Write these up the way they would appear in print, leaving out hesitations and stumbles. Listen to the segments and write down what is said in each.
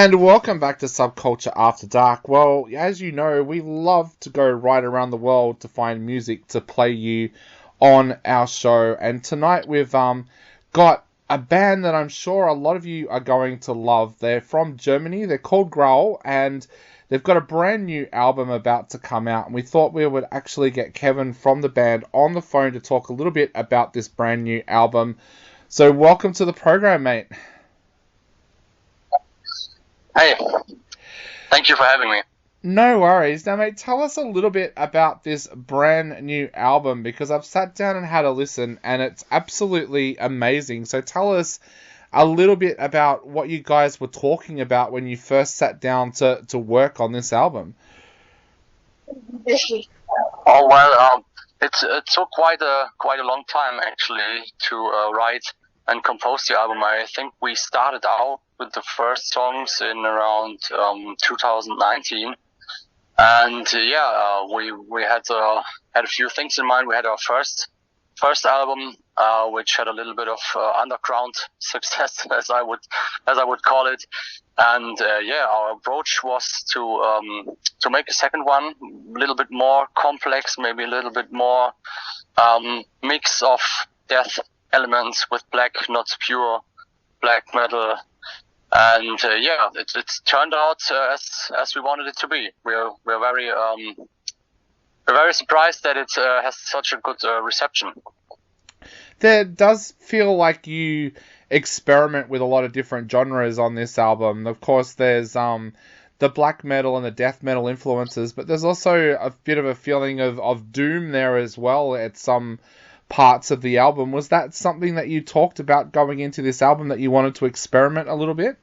And welcome back to Subculture After Dark. Well, as you know, we love to go right around the world to find music to play you on our show. And tonight we've got a band that I'm sure a lot of you are going to love. They're from Germany. They're called Grau, and they've got a brand new album about to come out. And we thought we would actually get Kevin from the band on the phone to talk a little bit about this brand new album. So welcome to the program, mate. Hey, thank you for having me. No worries. Now, mate, tell us a little bit about this brand new album, because I've sat down and had a listen, and it's absolutely amazing. So tell us a little bit about what you guys were talking about when you first sat down to work on this album. Oh well, it took quite a long time actually to write and compose the album. I think we started out with the first songs in around 2019, and we had a few things in mind. We had our first album, which had a little bit of underground success, as I would call it, and our approach was to make a second one a little bit more complex, maybe a little bit more mix of death elements with black, not pure black metal. And it turned out as we wanted it to be. We're very surprised that it has such a good reception. There does feel like you experiment with a lot of different genres on this album. Of course, there's the black metal and the death metal influences, but there's also a bit of a feeling of doom there as well at some parts of the album. Was that something that you talked about going into this album, that you wanted to experiment a little bit?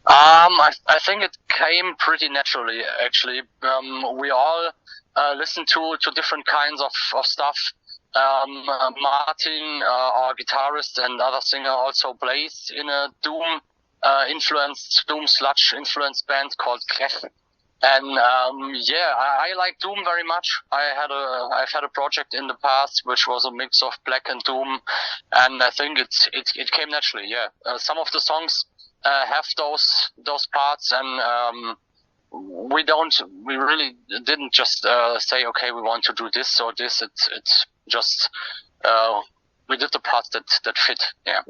I think it came pretty naturally, actually. We all listen to different kinds of stuff. Martin, our guitarist and other singer, also plays in a doom sludge influenced band called Grau. And I like doom very much. I've had a project in the past which was a mix of black and doom, and I think it came naturally. Yeah, some of the songs have those parts, and we really didn't just say, okay, we want to do this or this. It's just we did the parts that fit. Yeah.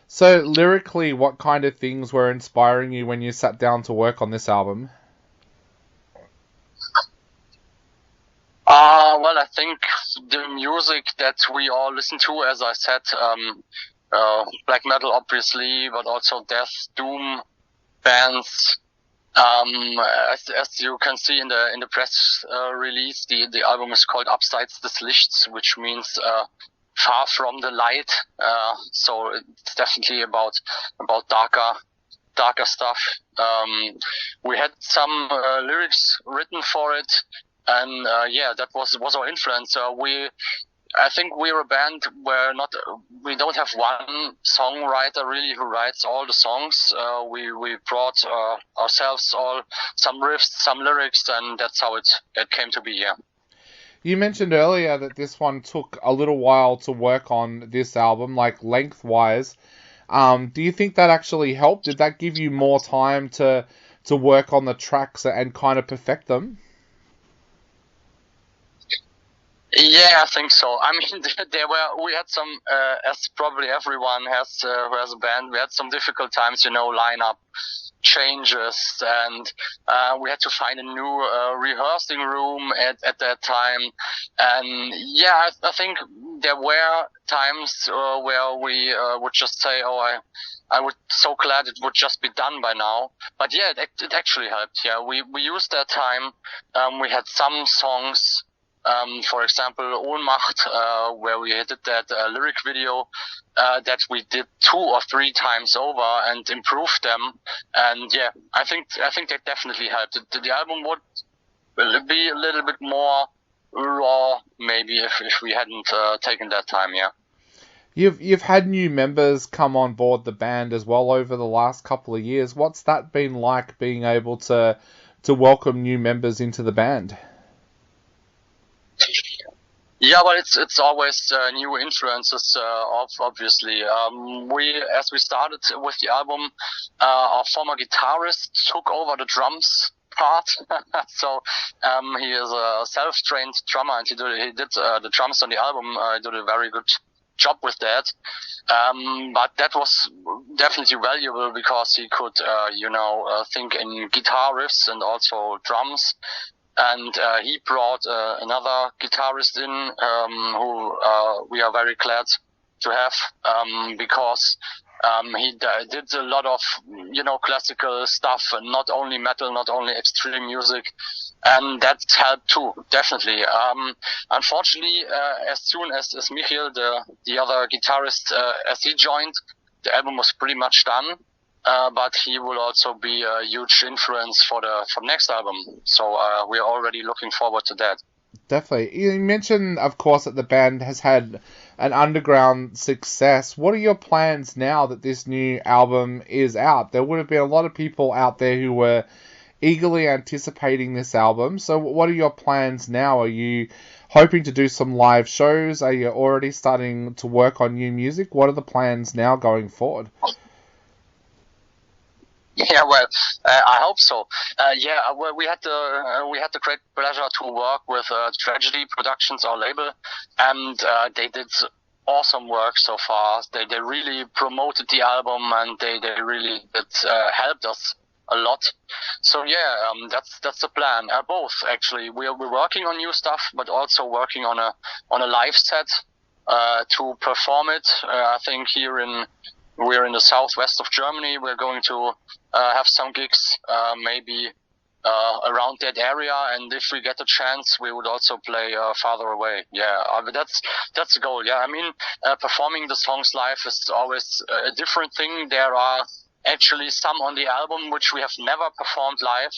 So lyrically, what kind of things were inspiring you when you sat down to work on this album? Well, I think the music that we all listen to, as I said, black metal, obviously, but also death, doom bands. As you can see in the press release, the album is called Abseits, Lichts, which means far from the light. So it's definitely about darker stuff. We had some lyrics written for it. And that was our influence. I think we're a band where we don't have one songwriter really who writes all the songs. We brought ourselves some riffs, some lyrics, and that's how it came to be. Yeah. You mentioned earlier that this one took a little while to work on this album, like lengthwise. Do you think that actually helped? Did that give you more time to work on the tracks and kind of perfect them? Yeah, I think so. I mean, we had some, as probably everyone has, who has a band, we had some difficult times, lineup changes, and we had to find a new rehearsing room at that time. And yeah, I think there were times where we would just say, I would so glad it would just be done by now. But yeah, it actually helped. Yeah, we used that time. We had some songs, for example, Ohnmacht, where we did that lyric video that we did 2 or 3 times over and improved them. And yeah, I think that definitely helped. The album would be a little bit more raw, maybe, if we hadn't taken that time. Yeah. You've had new members come on board the band as well over the last couple of years. What's that been like, being able to welcome new members into the band? Yeah, well, it's always new influences, obviously. As we started with the album, our former guitarist took over the drums part. So he is a self-trained drummer, and he did the drums on the album. He did a very good job with that. But that was definitely valuable because he could, think in guitar riffs and also drums. And he brought another guitarist in, who we are very glad to have, because he did a lot of, classical stuff, and not only metal, not only extreme music, and that helped too, definitely. Unfortunately, as soon as Michiel, the other guitarist, as he joined, the album was pretty much done. But he will also be a huge influence for next album. So we are already looking forward to that. Definitely. You mentioned, of course, that the band has had an underground success. What are your plans now that this new album is out? There would have been a lot of people out there who were eagerly anticipating this album. So what are your plans now? Are you hoping to do some live shows? Are you already starting to work on new music? What are the plans now going forward? Yeah, well, I hope so. Well, we had the great pleasure to work with Tragedy Productions, our label, and they did awesome work so far. They really promoted the album, and they really helped us a lot. So yeah, that's the plan. Both actually. We're working on new stuff, but also working on a live set to perform it. I think we're in the southwest of Germany. We're going to have some gigs, maybe around that area, and if we get a chance, we would also play farther away. Yeah, but that's the goal. Yeah, I mean, performing the songs live is always a different thing. There are actually some on the album which we have never performed live.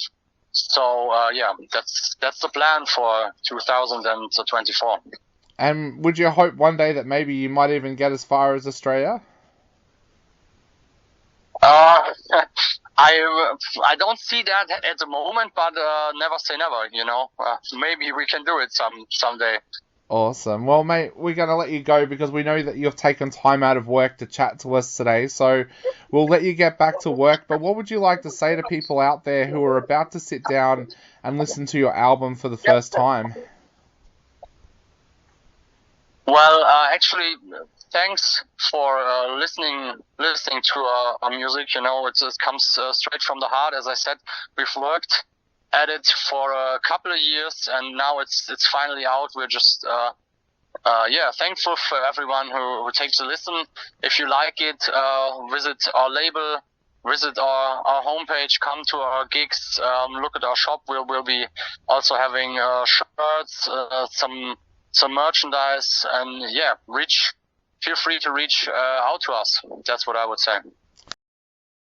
So yeah, that's the plan for 2024. And would you hope one day that maybe you might even get as far as Australia? I don't see that at the moment, but never say never. Maybe we can do it someday. Awesome. Well, mate, we're going to let you go because we know that you've taken time out of work to chat to us today. So we'll let you get back to work. But what would you like to say to people out there who are about to sit down and listen to your album for the first time? Well, actually, thanks for listening to our music. It comes straight from the heart. As I said, we've worked at it for a couple of years, and now it's finally out. We're just thankful for everyone who takes a listen. If you like it, visit our label, visit our homepage, come to our gigs, look at our shop. We'll be also having shirts, some merchandise, and feel free to reach out to us. That's what I would say.